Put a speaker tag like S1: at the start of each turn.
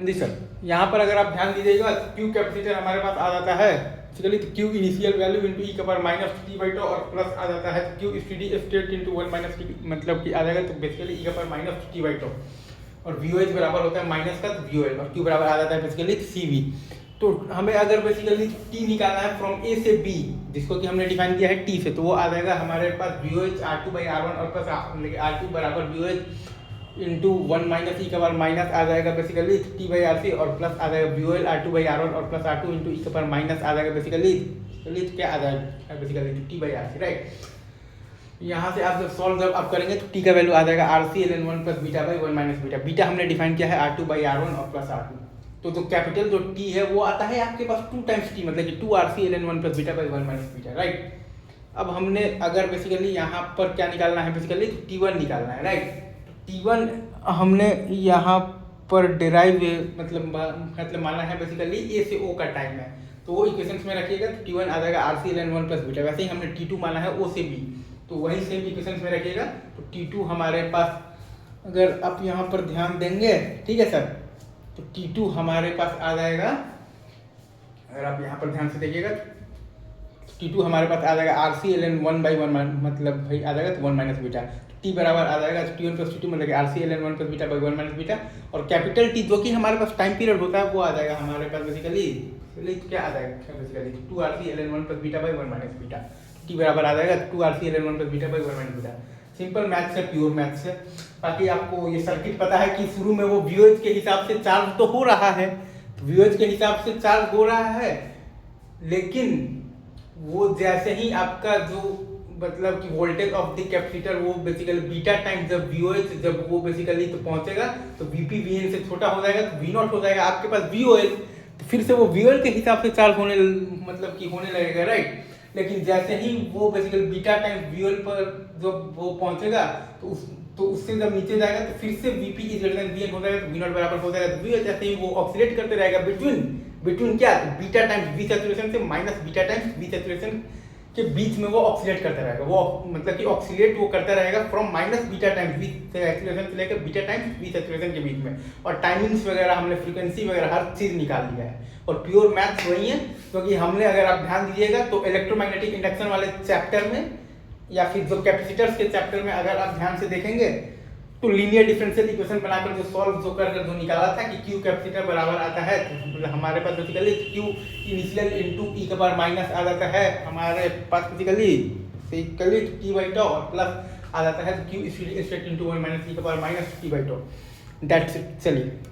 S1: जी sir, यहाँ पर अगर आप ध्यान दीजिएगा क्यू कैपेसिटर हमारे पास आ जाता है बेसिकली तो Q initial value into E का power minus T by two और प्लस आ जाता है Q steady state into one minus T, मतलब कि आ जाएगा तो बेसिकली ई का power minus T by two और वी ओ एच बराबर होता है माइनस का वी ओ एल और क्यू बराबर आ जाता है बेसिकली सी वी। तो हमें अगर बेसिकली टी निकालना है फ्रॉम ए से बी, जिसको कि हमने डिफाइन किया है टी से, तो वो आ जाएगा हमारे पास V O H R two by are one और प्लस आर टू बराबर V O H into one minus E का पावर माइनस आ जाएगा basically T by R C और प्लस आ जाएगा V O L R two by are one और plus are two into E का power minus आ जाएगा बेसिकली क्या आ जाएगा basically T by R C, right. यहाँ से आप जब आप करेंगे तो टी का वैल्यू आ जाएगा r C L N one plus beta by one minus beta. Beta हमने डिफाइन किया है r two by are one और प्लस आर टू, तो जो कैपिटल जो टी है वो आता है आपके पास टू टाइम्स टी, मतलब कि two r C L N one plus beta by one minus beta, right. अब हमने अगर बेसिकली यहाँ पर क्या निकालना है बेसिकली तो टी वन निकालना है, राइट। टी वन हमने यहाँ पर डिराइव मतलब माना है बेसिकली ए से ओ का टाइम है, तो वो इक्वेशंस में रखिएगा तो टी वन आ जाएगा r C L N one plus beta. वैसे ही हमने टी टू माना है ओ से बी, तो वही सेम इक्वेशंस में रखिएगा। तो टी टू हमारे पास अगर आप यहाँ पर ध्यान देंगे, ठीक है सर, तो टी टू हमारे पास आ जाएगा, अगर आप यहाँ पर ध्यान से देखिएगा टी टू हमारे पास आ जाएगा r C L N one by one, मतलब भाई आ जाएगा तो वन माइनस बीटा। टी बराबर आ जाएगा T one plus T two मतलब R C L N one plus beta by one minus beta और कैपिटल टी जो कि हमारे पास टाइम पीरियड होता है वो आ जाएगा हमारे पास बेसिकली क्या आ जाएगा basically two r C L N one plus beta by one minus beta. T बराबर आ जाएगा two r C L N one plus beta by one minus beta. Simple maths है, प्योर मैथ्स है। बाकी आपको ये सर्किट पता है कि शुरू में वो वीओएच के हिसाब से चार्ज तो हो रहा है, तो वीओएच के हिसाब से चार्ज हो रहा है, लेकिन वो जैसे ही आपका जो मतलब कि वोल्टेज ऑफ द कैपेसिटर वो बेसिकली बीटा टाइम जब वीओएच जब वो बेसिकली तो पहुंचेगा तो वीपी वीएन से छोटा हो जाएगा तो वी नॉट हो जाएगा आपके पास वीओएल, तो फिर से वो वीओएल के हिसाब से चार्ज होने मतलब कि होने लगेगा, राइट। लेकिन जैसे ही वो बेसिकली बीटा टाइम वीओएल पर जब वो पहुंचेगा तो उससे जब नीचे जाएगा तो फिर से VP is greater than VN हो जाएगा तो वी नॉट बराबर हो जाएगा। तो वीओएल जैसे ही वो ऑक्सीलेट करते रहेगा बिटवीन क्या बीटा टाइम्स वी सैचुरेशन से minus beta times V saturation के बीच में वो ऑक्सीलेट करता रहेगा। वो मतलब कि ऑक्सीलेट वो करता रहेगा from minus beta times V saturation से लेकर बीटा टाइम्स वी सैचुरेशन के बीच में। और टाइमिंग्स वगैरह हमने फ्रीक्वेंसी वगैरह हर चीज़ निकाल लिया है और प्योर मैथ्स वही है, क्योंकि हमने अगर आप ध्यान दीजिएगा तो इलेक्ट्रोमैग्नेटिक इंडक्शन वाले चैप्टर में या फिर जो कैपेसिटर्स के चैप्टर में अगर आप ध्यान से देखेंगे तो लीनियर डिफरेंशियल इक्वेशन बनाकर जो सॉल्व जो कर जो निकाला था कि क्यू कैपेसिटर बराबर आता है तो हमारे पास basically Q initial into E का पावर माइनस आ जाता है हमारे पास बेसिकली टी बाई टू और प्लस आ जाता है Q straight into one minus E का power minus T by two. That's it. चलिए।